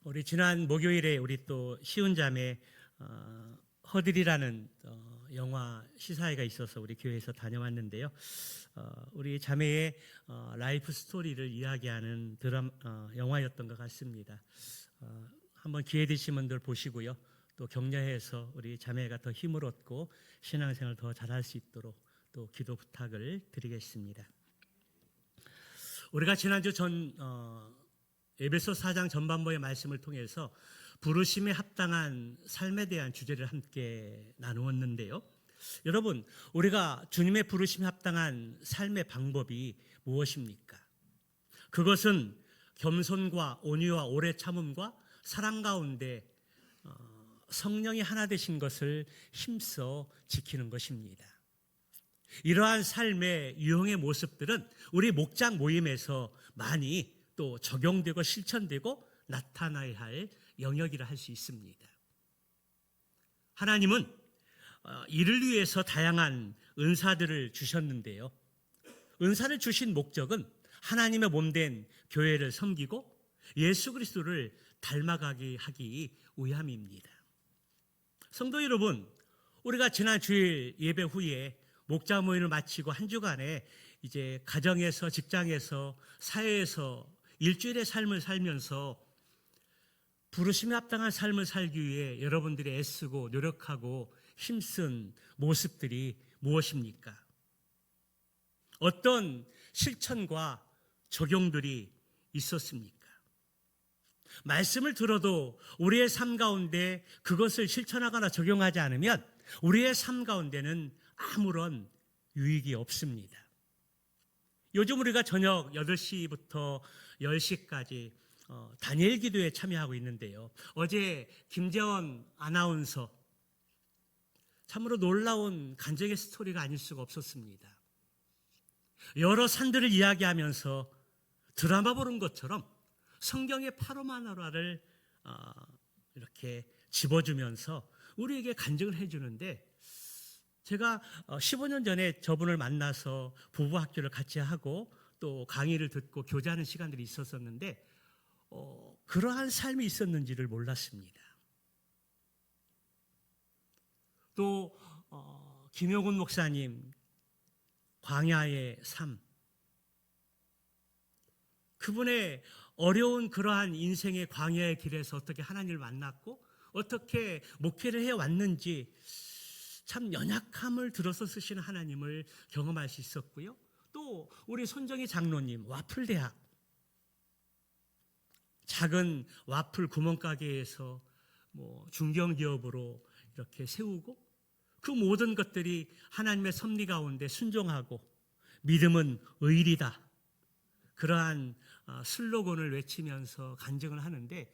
우리 지난 목요일에 우리 또 시운자매 허들이라는 영화 시사회가 있어서 우리 교회에서 다녀왔는데요. 우리 자매의 라이프 스토리를 이야기하는 영화였던 것 같습니다. 한번 기회 되신 분들 보시고요. 또 격려해서 우리 자매가 더 힘을 얻고 신앙생활 더 잘할 수 있도록 또 기도 부탁을 드리겠습니다. 우리가 지난주 에베소 4장 전반부의 말씀을 통해서 부르심에 합당한 삶에 대한 주제를 함께 나누었는데요. 여러분, 우리가 주님의 부르심에 합당한 삶의 방법이 무엇입니까? 그것은 겸손과 온유와 오래 참음과 사랑 가운데 성령이 하나 되신 것을 힘써 지키는 것입니다. 이러한 삶의 유형의 모습들은 우리 목장 모임에서 많이 또 적용되고 실천되고 나타나야 할 영역이라 할 수 있습니다. 하나님은 이를 위해서 다양한 은사들을 주셨는데요. 은사를 주신 목적은 하나님의 몸된 교회를 섬기고 예수 그리스도를 닮아가게 하기 위함입니다. 성도 여러분, 우리가 지난 주일 예배 후에 목자 모임을 마치고 한 주간에 이제 가정에서, 직장에서, 사회에서 일주일의 삶을 살면서 부르심에 합당한 삶을 살기 위해 여러분들이 애쓰고 노력하고 힘쓴 모습들이 무엇입니까? 어떤 실천과 적용들이 있었습니까? 말씀을 들어도 우리의 삶 가운데 그것을 실천하거나 적용하지 않으면 우리의 삶 가운데는 아무런 유익이 없습니다. 요즘 우리가 저녁 8시부터 10시까지 다니엘 기도에 참여하고 있는데요. 어제 김재원 아나운서, 참으로 놀라운 간증의 스토리가 아닐 수가 없었습니다. 여러 산들을 이야기하면서 드라마 보는 것처럼 성경의 파로마노라를 이렇게 집어주면서 우리에게 간증을 해주는데, 제가 15년 전에 저분을 만나서 부부 학교를 같이 하고 또 강의를 듣고 교제하는 시간들이 있었었는데 그러한 삶이 있었는지를 몰랐습니다. 또 김용훈 목사님 광야의 삶, 그분의 어려운 그러한 인생의 광야의 길에서 어떻게 하나님을 만났고 어떻게 목회를 해왔는지 참 연약함을 들어서 쓰시는 하나님을 경험할 수 있었고요. 또 우리 손정희 장로님 와플대학, 작은 와플 구멍가게에서 중견기업으로 이렇게 세우고 그 모든 것들이 하나님의 섭리 가운데 순종하고 믿음은 의리다, 그러한 슬로건을 외치면서 간증을 하는데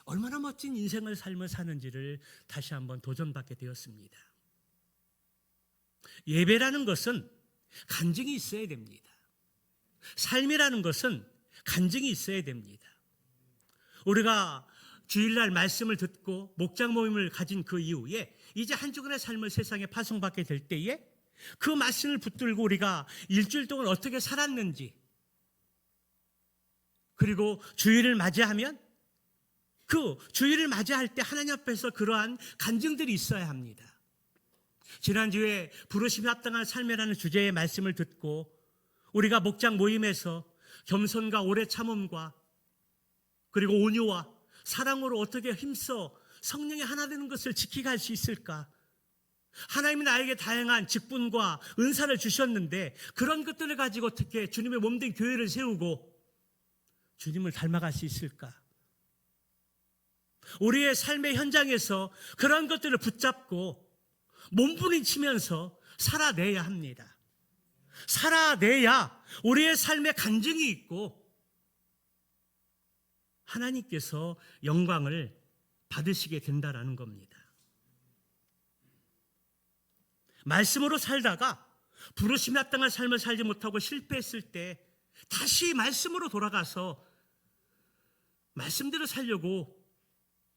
얼마나 멋진 인생을 삶을 사는지를 다시 한번 도전받게 되었습니다. 예배라는 것은 간증이 있어야 됩니다. 삶이라는 것은 간증이 있어야 됩니다. 우리가 주일날 말씀을 듣고 목장 모임을 가진 그 이후에 이제 한 주간의 삶을 세상에 파송받게 될 때에 그 말씀을 붙들고 우리가 일주일 동안 어떻게 살았는지, 그리고 주일을 맞이하면 그 주일을 맞이할 때 하나님 앞에서 그러한 간증들이 있어야 합니다. 지난주에 부르심에 합당한 삶이라는 주제의 말씀을 듣고 우리가 목장 모임에서 겸손과 오래 참음과 그리고 온유와 사랑으로 어떻게 힘써 성령이 하나 되는 것을 지키게 수 있을까? 하나님이 나에게 다양한 직분과 은사를 주셨는데 그런 것들을 가지고 어떻게 주님의 몸된 교회를 세우고 주님을 닮아갈 수 있을까? 우리의 삶의 현장에서 그런 것들을 붙잡고 몸부림치면서 살아내야 합니다. 살아내야 우리의 삶에 간증이 있고 하나님께서 영광을 받으시게 된다라는 겁니다. 말씀으로 살다가 부르심에 합당한 삶을 살지 못하고 실패했을 때 다시 말씀으로 돌아가서 말씀대로 살려고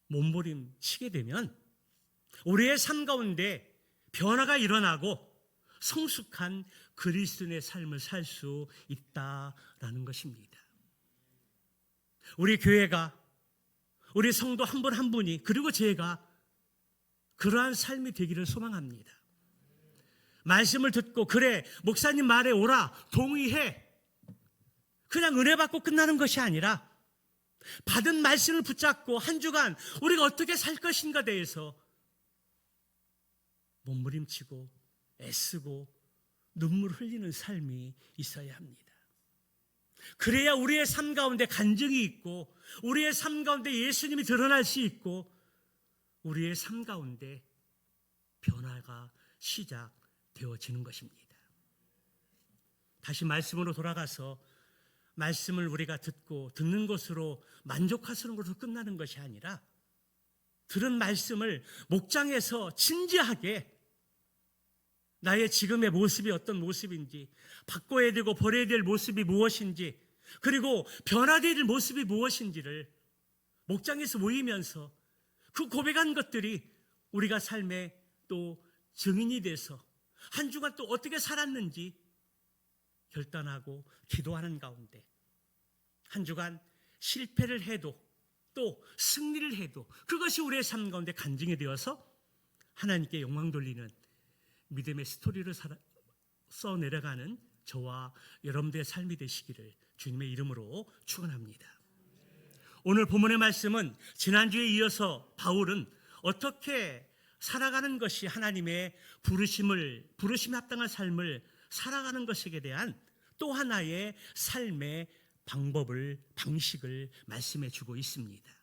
몸부림치게 되면 우리의 삶 가운데 변화가 일어나고 성숙한 그리스도인의 삶을 살 수 있다라는 것입니다. 우리 교회가 우리 성도 한 분 한 분이 그리고 제가 그러한 삶이 되기를 소망합니다. 말씀을 듣고 그래 목사님 말에 오라 동의해 그냥 은혜 받고 끝나는 것이 아니라 받은 말씀을 붙잡고 한 주간 우리가 어떻게 살 것인가 대해서 몸부림치고 애쓰고 눈물 흘리는 삶이 있어야 합니다. 그래야 우리의 삶 가운데 간증이 있고 우리의 삶 가운데 예수님이 드러날 수 있고 우리의 삶 가운데 변화가 시작되어지는 것입니다. 다시 말씀으로 돌아가서 말씀을 우리가 듣고 듣는 것으로 만족하시는 것으로 끝나는 것이 아니라 들은 말씀을 목장에서 진지하게 나의 지금의 모습이 어떤 모습인지 바꿔야 되고 버려야 될 모습이 무엇인지 그리고 변화되어야 될 모습이 무엇인지를 목장에서 모이면서 그 고백한 것들이 우리가 삶에 또 증인이 돼서 한 주간 또 어떻게 살았는지 결단하고 기도하는 가운데 한 주간 실패를 해도 또 승리를 해도 그것이 우리의 삶 가운데 간증이 되어서 하나님께 영광 돌리는 믿음의 스토리를 써 내려가는 저와 여러분들의 삶이 되시기를 주님의 이름으로 축원합니다. 오늘 본문의 말씀은 지난주에 이어서 바울은 어떻게 살아가는 것이 하나님의 부르심에 합당한 삶을 살아가는 것에 대한 또 하나의 삶의 방식을 말씀해 주고 있습니다.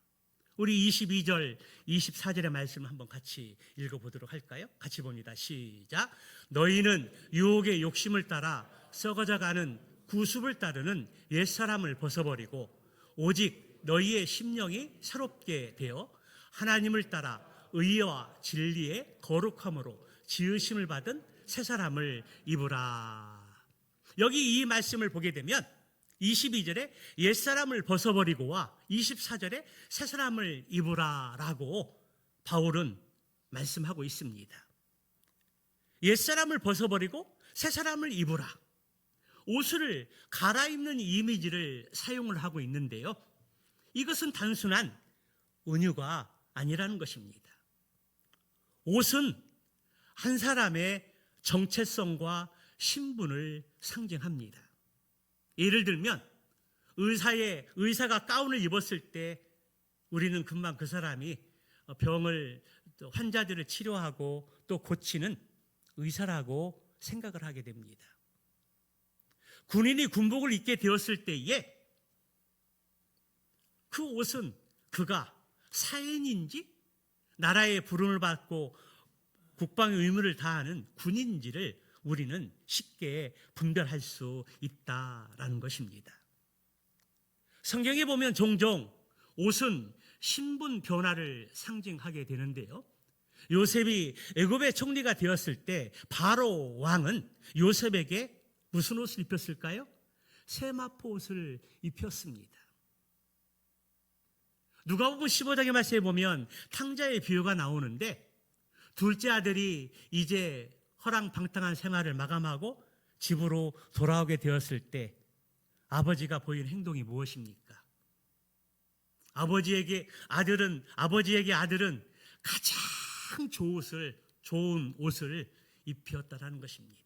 우리 22절, 24절의 말씀을 한번 같이 읽어보도록 할까요? 같이 봅니다. 시작. 너희는 유혹의 욕심을 따라 썩어져가는 구습을 따르는 옛사람을 벗어버리고 오직 너희의 심령이 새롭게 되어 하나님을 따라 의와 진리의 거룩함으로 지으심을 받은 새 사람을 입으라. 여기 이 말씀을 보게 되면 22절에 옛사람을 벗어버리고와 24절에 새사람을 입으라라고 바울은 말씀하고 있습니다. 옛사람을 벗어버리고 새사람을 입으라. 옷을 갈아입는 이미지를 사용을 하고 있는데요. 이것은 단순한 은유가 아니라는 것입니다. 옷은 한 사람의 정체성과 신분을 상징합니다. 예를 들면 의사가 가운을 입었을 때 우리는 금방 그 사람이 환자들을 치료하고 또 고치는 의사라고 생각을 하게 됩니다. 군인이 군복을 입게 되었을 때에 그 옷은 그가 사인인지 나라의 부름을 받고 국방의 의무를 다하는 군인인지를 우리는 쉽게 분별할 수 있다라는 것입니다. 성경에 보면 종종 옷은 신분 변화를 상징하게 되는데요. 요셉이 애굽의 총리가 되었을 때 바로 왕은 요셉에게 무슨 옷을 입혔을까요? 세마포 옷을 입혔습니다. 누가복음 15장의 말씀에 보면 탕자의 비유가 나오는데 둘째 아들이 이제 허랑방탕한 생활을 마감하고 집으로 돌아오게 되었을 때 아버지가 보인 행동이 무엇입니까? 아버지에게 아들은 가장 좋은 옷을 입혔다라는 것입니다.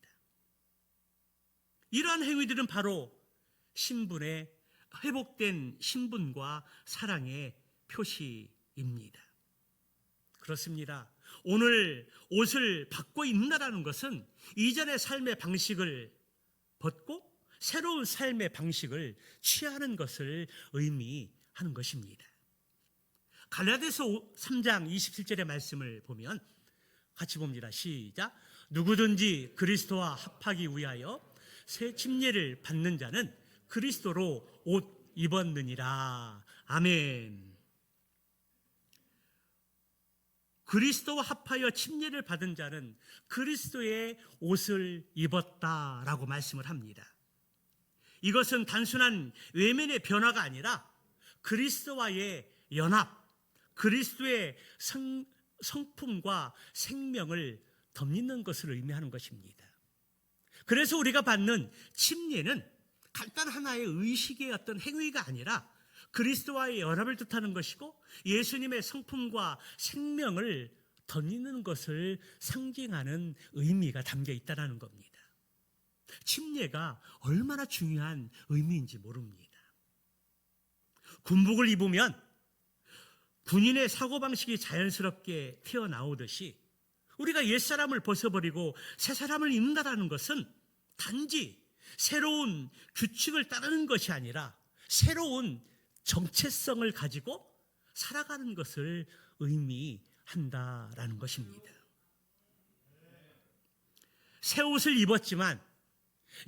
이러한 행위들은 바로 신분의 회복된 신분과 사랑의 표시입니다. 그렇습니다. 오늘 옷을 바꿔 입는다는 것은 이전의 삶의 방식을 벗고 새로운 삶의 방식을 취하는 것을 의미하는 것입니다. 갈라디아서 3장 27절의 말씀을 보면 같이 봅니다. 시작. 누구든지 그리스도와 합하기 위하여 새 침례를 받는 자는 그리스도로 옷 입었느니라. 아멘. 그리스도와 합하여 침례를 받은 자는 그리스도의 옷을 입었다라고 말씀을 합니다. 이것은 단순한 외면의 변화가 아니라 그리스도와의 연합, 그리스도의 성품과 생명을 덧입는 것을 의미하는 것입니다. 그래서 우리가 받는 침례는 간단 하나의 의식의 어떤 행위가 아니라 그리스도와의 연합을 뜻하는 것이고 예수님의 성품과 생명을 덧입는 것을 상징하는 의미가 담겨 있다는 겁니다. 침례가 얼마나 중요한 의미인지 모릅니다. 군복을 입으면 군인의 사고방식이 자연스럽게 튀어나오듯이 우리가 옛사람을 벗어버리고 새사람을 입는다는 것은 단지 새로운 규칙을 따르는 것이 아니라 새로운 정체성을 가지고 살아가는 것을 의미한다라는 것입니다. 새 옷을 입었지만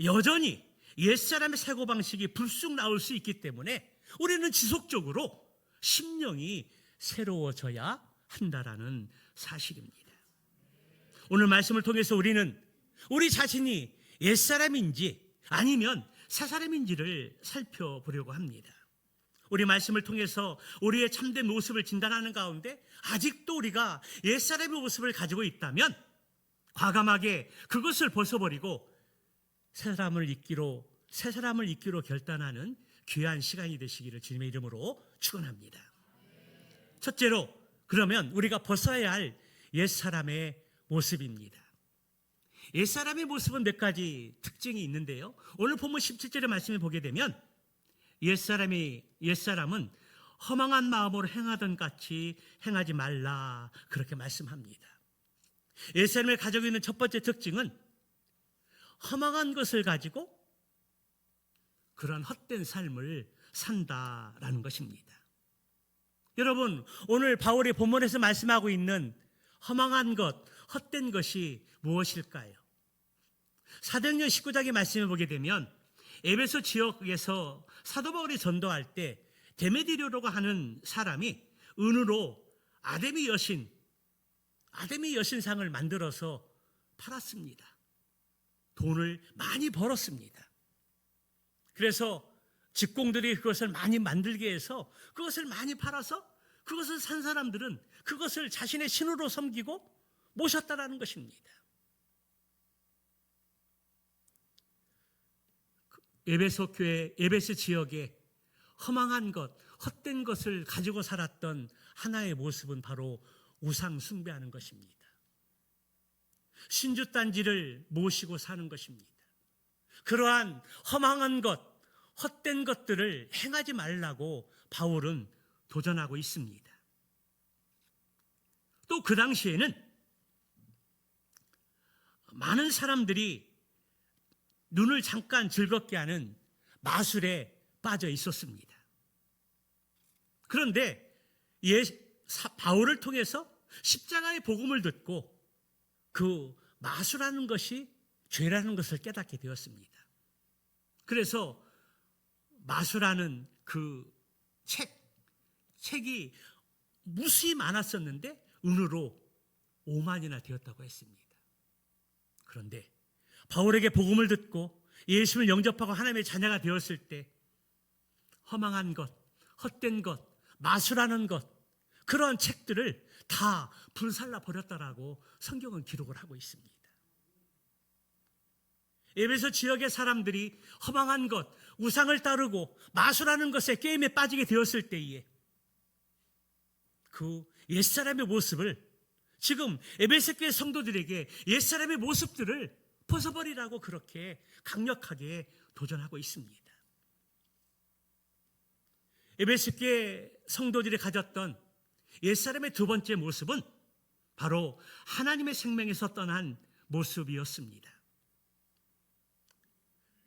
여전히 옛사람의 사고방식이 불쑥 나올 수 있기 때문에 우리는 지속적으로 심령이 새로워져야 한다라는 사실입니다. 오늘 말씀을 통해서 우리는 우리 자신이 옛사람인지 아니면 새사람인지를 살펴보려고 합니다. 우리 말씀을 통해서 우리의 참된 모습을 진단하는 가운데 아직도 우리가 옛사람의 모습을 가지고 있다면 과감하게 그것을 벗어버리고 새사람을 잊기로 결단하는 귀한 시간이 되시기를 주님의 이름으로 축원합니다. 첫째로 그러면 우리가 벗어야 할 옛사람의 모습입니다. 옛사람의 모습은 몇 가지 특징이 있는데요. 오늘 본문 17절의 말씀을 보게 되면 옛사람은 허망한 마음으로 행하던 같이 행하지 말라 그렇게 말씀합니다. 옛사람이 가지고 있는 첫 번째 특징은 허망한 것을 가지고 그런 헛된 삶을 산다라는 것입니다. 여러분, 오늘 바울이 본문에서 말씀하고 있는 허망한 것, 헛된 것이 무엇일까요? 사도행전 19장의 말씀을 보게 되면 에베소 지역에서 사도 바울이 전도할 때 데메디료라고 하는 사람이 은으로 아데미 여신상을 만들어서 팔았습니다. 돈을 많이 벌었습니다. 그래서 직공들이 그것을 많이 만들게 해서 그것을 많이 팔아서 그것을 산 사람들은 그것을 자신의 신으로 섬기고 모셨다라는 것입니다. 에베소 교회, 에베소 지역에 허망한 것, 헛된 것을 가지고 살았던 하나의 모습은 바로 우상 숭배하는 것입니다. 신주단지를 모시고 사는 것입니다. 그러한 허망한 것, 헛된 것들을 행하지 말라고 바울은 도전하고 있습니다. 또 그 당시에는 많은 사람들이 눈을 잠깐 즐겁게 하는 마술에 빠져 있었습니다. 그런데 바울을 통해서 십자가의 복음을 듣고 그 마술하는 것이 죄라는 것을 깨닫게 되었습니다. 그래서 마술하는 그 책이 무수히 많았었는데 은으로 5만이나 되었다고 했습니다. 그런데 바울에게 복음을 듣고 예수를 영접하고 하나님의 자녀가 되었을 때 허망한 것, 헛된 것, 마술하는 것, 그러한 책들을 다 불살라 버렸다라고 성경은 기록을 하고 있습니다. 에베소 지역의 사람들이 허망한 것, 우상을 따르고 마술하는 것에 게임에 빠지게 되었을 때에 그 옛사람의 모습을 지금 에베소 교회 성도들에게 옛사람의 모습들을 벗어버리라고 그렇게 강력하게 도전하고 있습니다. 에베소 교회 성도들이 가졌던 옛사람의 두 번째 모습은 바로 하나님의 생명에서 떠난 모습이었습니다.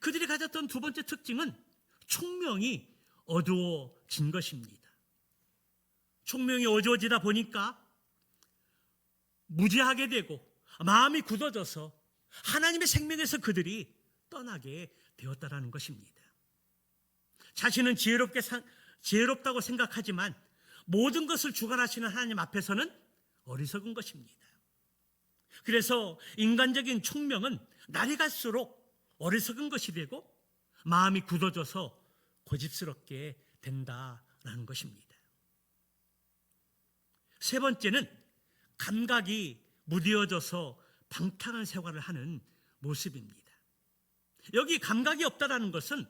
그들이 가졌던 두 번째 특징은 총명이 어두워진 것입니다. 총명이 어두워지다 보니까 무지하게 되고 마음이 굳어져서 하나님의 생명에서 그들이 떠나게 되었다라는 것입니다. 자신은 지혜롭다고 생각하지만 모든 것을 주관하시는 하나님 앞에서는 어리석은 것입니다. 그래서 인간적인 총명은 날이 갈수록 어리석은 것이 되고 마음이 굳어져서 고집스럽게 된다라는 것입니다. 세 번째는 감각이 무뎌져서 방탕한 생활을 하는 모습입니다. 여기 감각이 없다라는 것은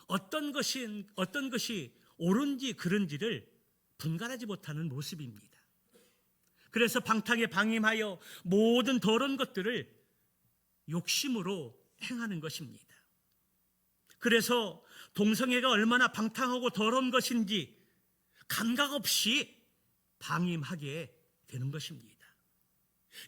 어떤 것이 옳은지 그른지를 분간하지 못하는 모습입니다. 그래서 방탕에 방임하여 모든 더러운 것들을 욕심으로 행하는 것입니다. 그래서 동성애가 얼마나 방탕하고 더러운 것인지 감각 없이 방임하게 되는 것입니다.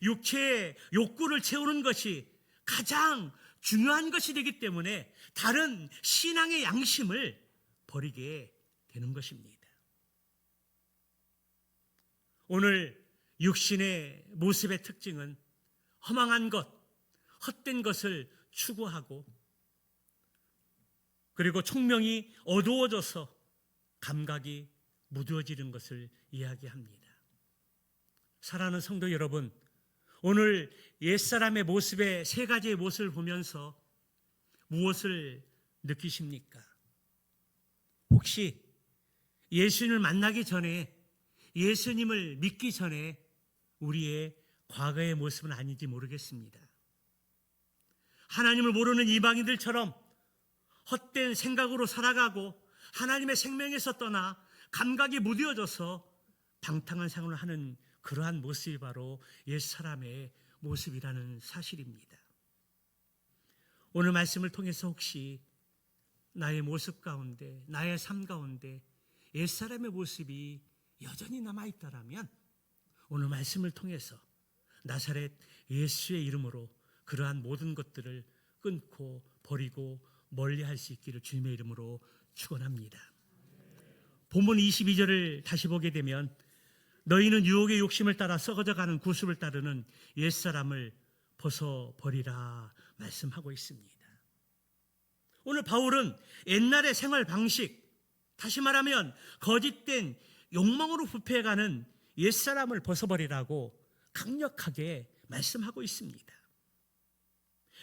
육체의 욕구를 채우는 것이 가장 중요한 것이 되기 때문에 다른 신앙의 양심을 버리게 되는 것입니다. 오늘 육신의 모습의 특징은 허망한 것, 헛된 것을 추구하고 그리고 총명이 어두워져서 감각이 무뎌지는 것을 이야기합니다. 사랑하는 성도 여러분, 오늘 옛사람의 모습의 세 가지의 모습을 보면서 무엇을 느끼십니까? 혹시 예수님을 만나기 전에, 예수님을 믿기 전에 우리의 과거의 모습은 아닌지 모르겠습니다. 하나님을 모르는 이방인들처럼 헛된 생각으로 살아가고 하나님의 생명에서 떠나 감각이 무뎌져서 방탕한 생활을 하는 그러한 모습이 바로 옛사람의 모습이라는 사실입니다. 오늘 말씀을 통해서 혹시 나의 모습 가운데, 나의 삶 가운데 옛사람의 모습이 여전히 남아있다라면 오늘 말씀을 통해서 나사렛 예수의 이름으로 그러한 모든 것들을 끊고 버리고 멀리할 수 있기를 주님의 이름으로 축원합니다. 본문 22절을 다시 보게 되면 너희는 유혹의 욕심을 따라 썩어져가는 구습을 따르는 옛사람을 벗어버리라 말씀하고 있습니다. 오늘 바울은 옛날의 생활 방식, 다시 말하면 거짓된 욕망으로 부패해가는 옛사람을 벗어버리라고 강력하게 말씀하고 있습니다.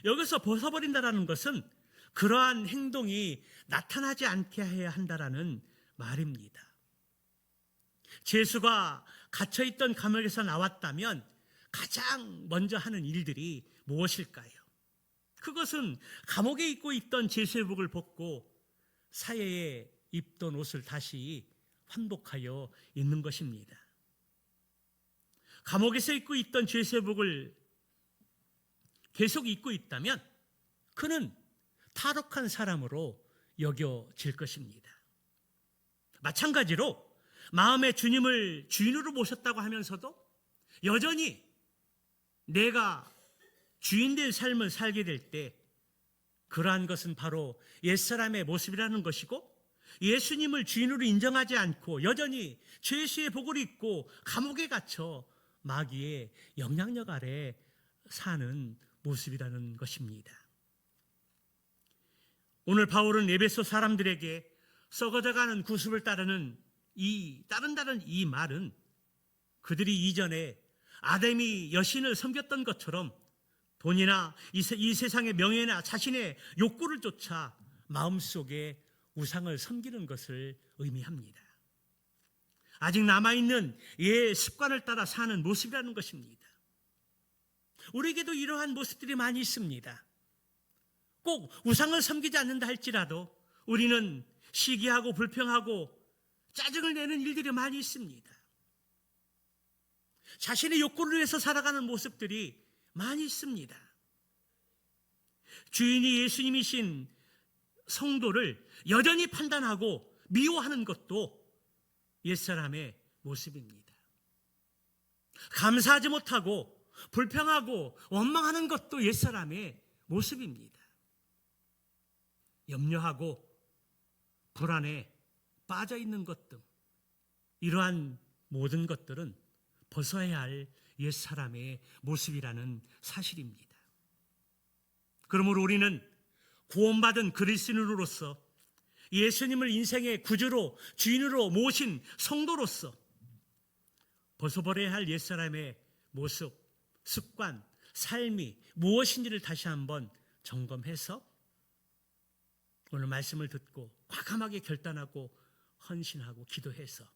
여기서 벗어버린다는 것은 그러한 행동이 나타나지 않게 해야 한다라는 말입니다. 죄수가 갇혀있던 감옥에서 나왔다면 가장 먼저 하는 일들이 무엇일까요? 그것은 감옥에 입고 있던 죄수복을 벗고 사회에 입던 옷을 다시 환복하여 입는 것입니다. 감옥에서 입고 있던 죄수복을 계속 입고 있다면 그는 탈옥한 사람으로 여겨질 것입니다. 마찬가지로 마음의 주님을 주인으로 모셨다고 하면서도 여전히 내가 주인된 삶을 살게 될 때 그러한 것은 바로 옛사람의 모습이라는 것이고, 예수님을 주인으로 인정하지 않고 여전히 죄수의 복을 입고 감옥에 갇혀 마귀의 영향력 아래 사는 모습이라는 것입니다. 오늘 바울은 에베소 사람들에게 썩어져가는 구습을 따르는 따른다는 이 말은 그들이 이전에 아담이 여신을 섬겼던 것처럼 돈이나 이 세상의 명예나 자신의 욕구를 쫓아 마음속에 우상을 섬기는 것을 의미합니다. 아직 남아있는 옛 습관을 따라 사는 모습이라는 것입니다. 우리에게도 이러한 모습들이 많이 있습니다. 꼭 우상을 섬기지 않는다 할지라도 우리는 시기하고 불평하고 짜증을 내는 일들이 많이 있습니다. 자신의 욕구를 위해서 살아가는 모습들이 많이 있습니다. 주인이 예수님이신 성도를 여전히 판단하고 미워하는 것도 옛사람의 모습입니다. 감사하지 못하고 불평하고 원망하는 것도 옛사람의 모습입니다. 염려하고 불안에 빠져 있는 것 등 이러한 모든 것들은 벗어야 할 옛사람의 모습이라는 사실입니다. 그러므로 우리는 구원받은 그리스도인으로서 예수님을 인생의 구주로 주인으로 모신 성도로서 벗어버려야 할 옛사람의 모습, 습관, 삶이 무엇인지를 다시 한번 점검해서 오늘 말씀을 듣고 과감하게 결단하고 헌신하고 기도해서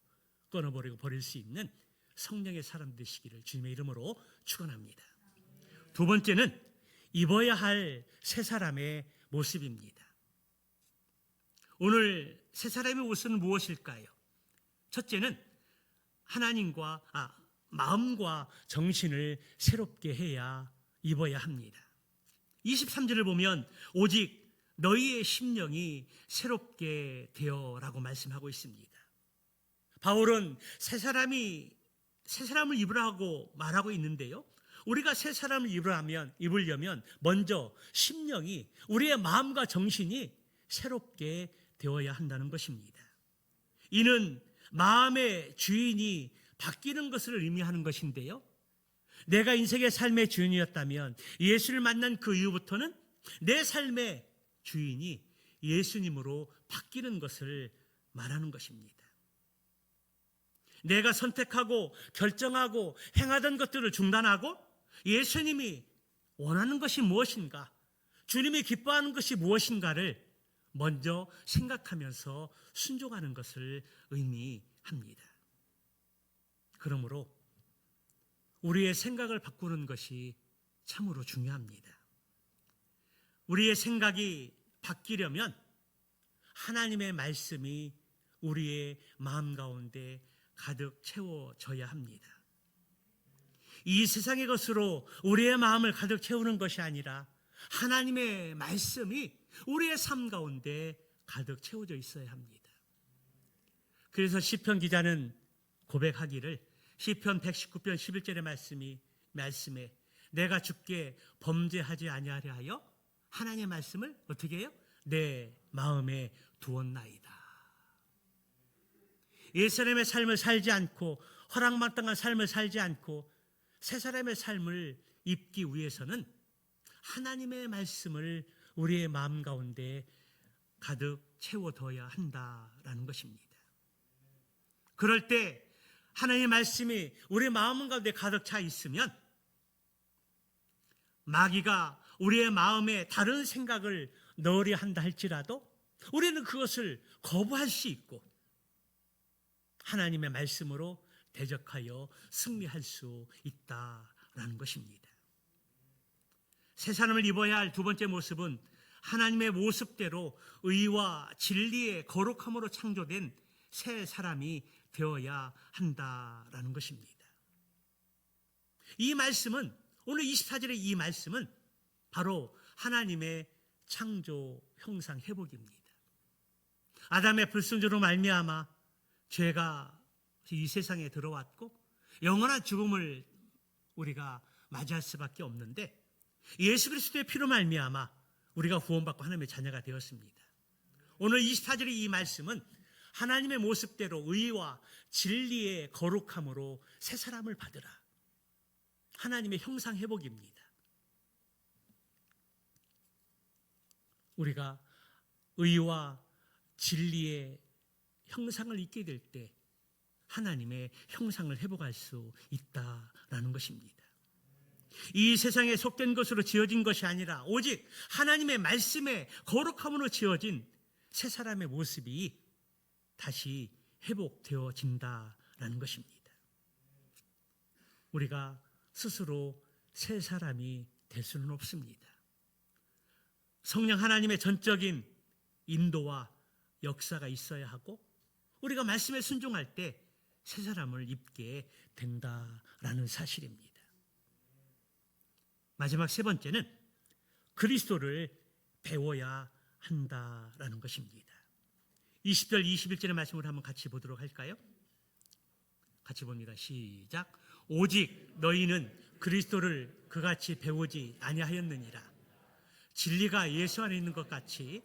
끊어버리고 버릴 수 있는 성령의 사람 되시기를 주님의 이름으로 축원합니다. 두 번째는 입어야 할 새 사람의 모습입니다. 오늘 새 사람의 옷은 무엇일까요? 첫째는 하나님과 마음과 정신을 새롭게 해야 입어야 합니다. 23절을 보면 오직 너희의 심령이 새롭게 되어라고 말씀하고 있습니다. 바울은 새 사람을 입으라고 말하고 있는데요. 우리가 새 사람을 입으려면 먼저 심령이, 우리의 마음과 정신이 새롭게 되어야 한다는 것입니다. 이는 마음의 주인이 바뀌는 것을 의미하는 것인데요. 내가 인생의 삶의 주인이었다면 예수를 만난 그 이후부터는 내 삶의 주인이 예수님으로 바뀌는 것을 말하는 것입니다. 내가 선택하고 결정하고 행하던 것들을 중단하고 예수님이 원하는 것이 무엇인가, 주님이 기뻐하는 것이 무엇인가를 먼저 생각하면서 순종하는 것을 의미합니다. 그러므로 우리의 생각을 바꾸는 것이 참으로 중요합니다. 우리의 생각이 바뀌려면 하나님의 말씀이 우리의 마음 가운데 가득 채워져야 합니다. 이 세상의 것으로 우리의 마음을 가득 채우는 것이 아니라 하나님의 말씀이 우리의 삶 가운데 가득 채워져 있어야 합니다. 그래서 시편 기자는 고백하기를, 시편 119편 11절의 말씀에 내가 주께 범죄하지 아니하려 하여 하나님의 말씀을 어떻게 해요? 내 마음에 두었나이다. 옛사람의 삶을 살지 않고 허락마땅한 삶을 살지 않고 새 사람의 삶을 입기 위해서는 하나님의 말씀을 우리의 마음 가운데 가득 채워둬야 한다라는 것입니다. 그럴 때 하나님의 말씀이 우리 마음 가운데 가득 차 있으면 마귀가 우리의 마음에 다른 생각을 넣으려 한다 할지라도 우리는 그것을 거부할 수 있고 하나님의 말씀으로 대적하여 승리할 수 있다라는 것입니다. 새 사람을 입어야 할 두 번째 모습은 하나님의 모습대로 의와 진리의 거룩함으로 창조된 새 사람이 되어야 한다라는 것입니다. 이 말씀은, 오늘 24절의 이 말씀은 바로 하나님의 창조 형상 회복입니다. 아담의 불순종으로 말미암아 죄가 이 세상에 들어왔고 영원한 죽음을 우리가 맞이할 수밖에 없는데 예수 그리스도의 피로 말미암아 우리가 구원받고 하나님의 자녀가 되었습니다. 오늘 24절의 이 말씀은 하나님의 모습대로 의와 진리의 거룩함으로 새 사람을 받으라. 하나님의 형상 회복입니다. 우리가 의와 진리의 형상을 입게 될 때 하나님의 형상을 회복할 수 있다라는 것입니다. 이 세상에 속된 것으로 지어진 것이 아니라 오직 하나님의 말씀에 거룩함으로 지어진 새 사람의 모습이 다시 회복되어진다라는 것입니다. 우리가 스스로 새 사람이 될 수는 없습니다. 성령 하나님의 전적인 인도와 역사가 있어야 하고 우리가 말씀에 순종할 때 새 사람을 입게 된다라는 사실입니다. 마지막 세 번째는 그리스도를 배워야 한다라는 것입니다. 20절 21절의 말씀을 한번 같이 보도록 할까요? 같이 봅니다. 시작. 오직 너희는 그리스도를 그같이 배우지 아니하였느니라. 진리가 예수 안에 있는 것 같이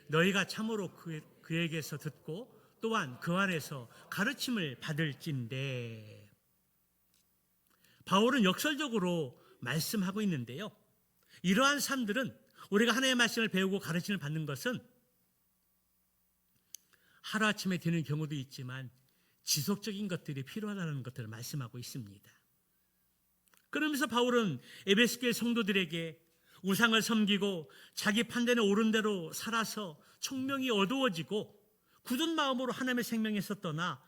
너희가 참으로 그에게서 듣고 또한 그 안에서 가르침을 받을진대. 바울은 역설적으로 말씀하고 있는데요. 이러한 삶들은 우리가 하나님의 말씀을 배우고 가르침을 받는 것은 하루아침에 되는 경우도 있지만 지속적인 것들이 필요하다는 것들을 말씀하고 있습니다. 그러면서 바울은 에베소 교회 성도들에게 우상을 섬기고 자기 판단에 옳은 대로 살아서 총명이 어두워지고 굳은 마음으로 하나님의 생명에서 떠나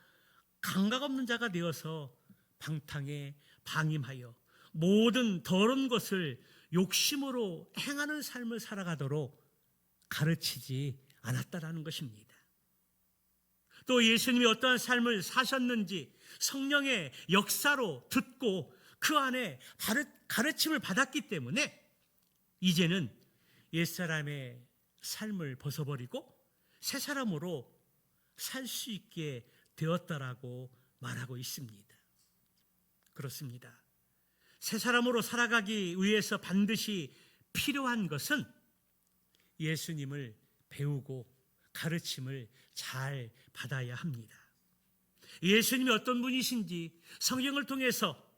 감각 없는 자가 되어서 방탕에 방임하여 모든 더러운 것을 욕심으로 행하는 삶을 살아가도록 가르치지 않았다라는 것입니다. 또 예수님이 어떠한 삶을 사셨는지 성령의 역사로 듣고 그 안에 가르침을 받았기 때문에 이제는 옛사람의 삶을 벗어버리고 새 사람으로 살 수 있게 되었다라고 말하고 있습니다. 그렇습니다. 새 사람으로 살아가기 위해서 반드시 필요한 것은 예수님을 배우고 가르침을 잘 받아야 합니다. 예수님이 어떤 분이신지 성경을 통해서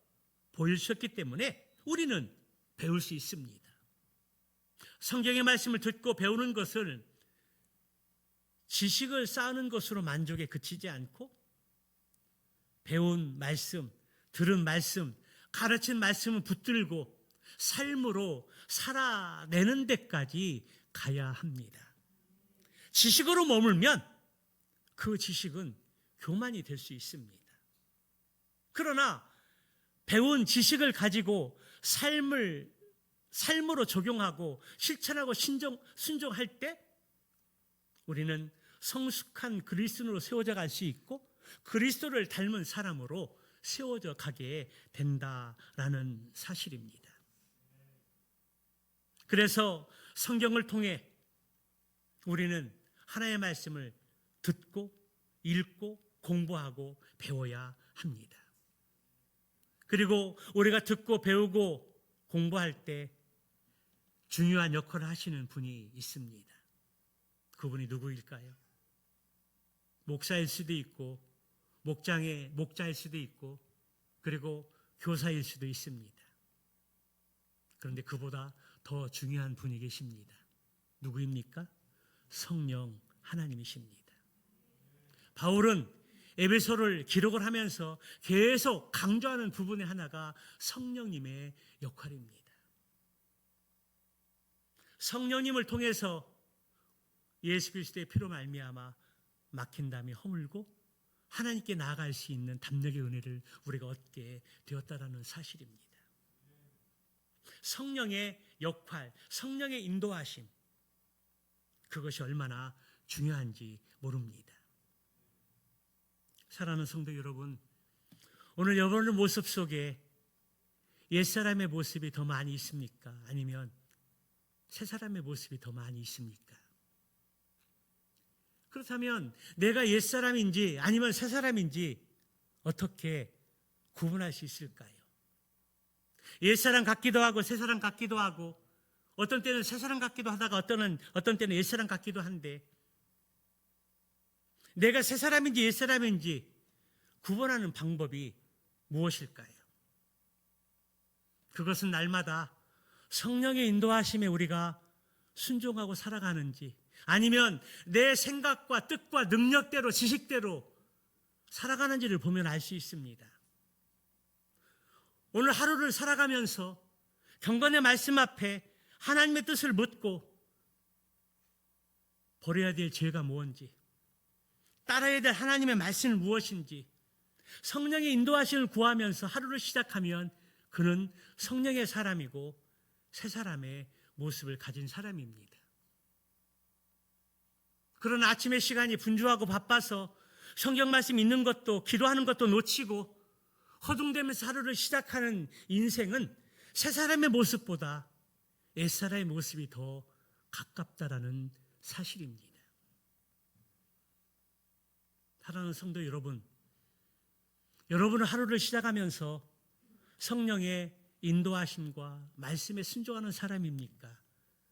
보여주셨기 때문에 우리는 배울 수 있습니다. 성경의 말씀을 듣고 배우는 것을 지식을 쌓는 것으로 만족에 그치지 않고 배운 말씀, 들은 말씀, 가르친 말씀을 붙들고 삶으로 살아내는 데까지 가야 합니다. 지식으로 머물면 그 지식은 교만이 될 수 있습니다. 그러나 배운 지식을 가지고 삶으로 적용하고 실천하고 순종할 때 우리는 성숙한 그리스도인으로 세워져 갈 수 있고 그리스도를 닮은 사람으로 세워져 가게 된다라는 사실입니다. 그래서 성경을 통해 우리는 하나님의 말씀을 듣고 읽고 공부하고 배워야 합니다. 그리고 우리가 듣고 배우고 공부할 때 중요한 역할을 하시는 분이 있습니다. 그분이 누구일까요? 목사일 수도 있고 목자일 수도 있고 그리고 교사일 수도 있습니다. 그런데 그보다 더 중요한 분이 계십니다. 누구입니까? 성령 하나님이십니다. 바울은 에베소를 기록을 하면서 계속 강조하는 부분의 하나가 성령님의 역할입니다. 성령님을 통해서 예수 그리스도의 피로 말미암아 막힌 담이 허물고 하나님께 나아갈 수 있는 담력의 은혜를 우리가 얻게 되었다라는 사실입니다. 성령의 역할, 성령의 인도하심, 그것이 얼마나 중요한지 모릅니다. 사랑하는 성도 여러분, 오늘 여러분의 모습 속에 옛사람의 모습이 더 많이 있습니까? 아니면 새사람의 모습이 더 많이 있습니까? 그렇다면 내가 옛사람인지 아니면 새사람인지 어떻게 구분할 수 있을까요? 옛사람 같기도 하고 새사람 같기도 하고 어떤 때는 새사람 같기도 하다가 어떤 때는 옛사람 같기도 한데 내가 새사람인지 옛사람인지 구분하는 방법이 무엇일까요? 그것은 날마다 성령의 인도하심에 우리가 순종하고 살아가는지 아니면 내 생각과 뜻과 능력대로 지식대로 살아가는지를 보면 알 수 있습니다. 오늘 하루를 살아가면서 경건의 말씀 앞에 하나님의 뜻을 묻고 버려야 될 죄가 무엇인지 따라야 될 하나님의 말씀은 무엇인지 성령의 인도하심을 구하면서 하루를 시작하면 그는 성령의 사람이고 새 사람의 모습을 가진 사람입니다. 그러나 아침의 시간이 분주하고 바빠서 성경 말씀 읽는 것도 기도하는 것도 놓치고 허둥대면서 하루를 시작하는 인생은 새 사람의 모습보다 옛사람의 모습이 더 가깝다라는 사실입니다. 사랑하는 성도 여러분, 여러분은 하루를 시작하면서 성령의 인도하심과 말씀에 순종하는 사람입니까?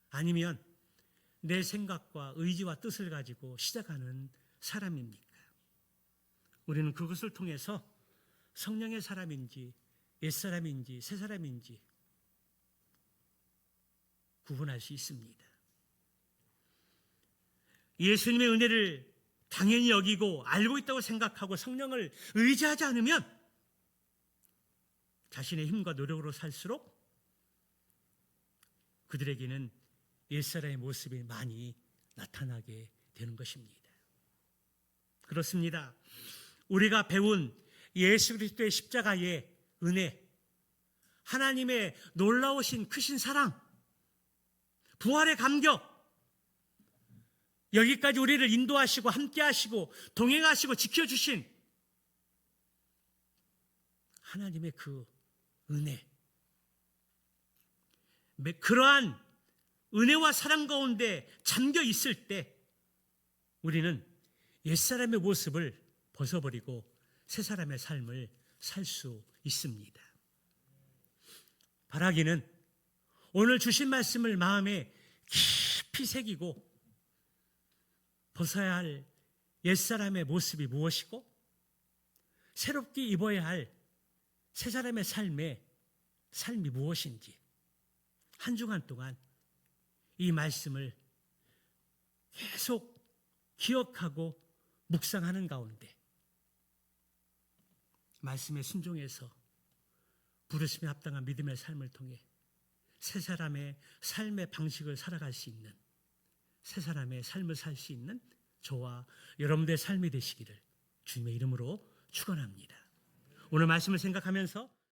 아니면 내 생각과 의지와 뜻을 가지고 시작하는 사람입니까? 우리는 그것을 통해서 성령의 사람인지 옛사람인지 새사람인지 구분할 수 있습니다. 예수님의 은혜를 당연히 여기고 알고 있다고 생각하고 성령을 의지하지 않으면 자신의 힘과 노력으로 살수록 그들에게는 옛사람의 모습이 많이 나타나게 되는 것입니다. 그렇습니다. 우리가 배운 예수 그리스도의 십자가의 은혜, 하나님의 놀라우신 크신 사랑, 부활의 감격, 여기까지 우리를 인도하시고 함께 하시고 동행하시고 지켜주신 하나님의 그 은혜, 그러한 은혜와 사랑 가운데 잠겨 있을 때 우리는 옛사람의 모습을 벗어버리고 새 사람의 삶을 살 수 있습니다. 바라기는 오늘 주신 말씀을 마음에 깊이 새기고 벗어야 할 옛사람의 모습이 무엇이고 새롭게 입어야 할 새 사람의 삶이 무엇인지 한 주간 동안 이 말씀을 계속 기억하고 묵상하는 가운데 말씀에 순종해서 부르심에 합당한 믿음의 삶을 통해 새 사람의 삶의 방식을 살아갈 수 있는, 새 사람의 삶을 살 수 있는 저와 여러분들의 삶이 되시기를 주님의 이름으로 축원합니다. 오늘 말씀을 생각하면서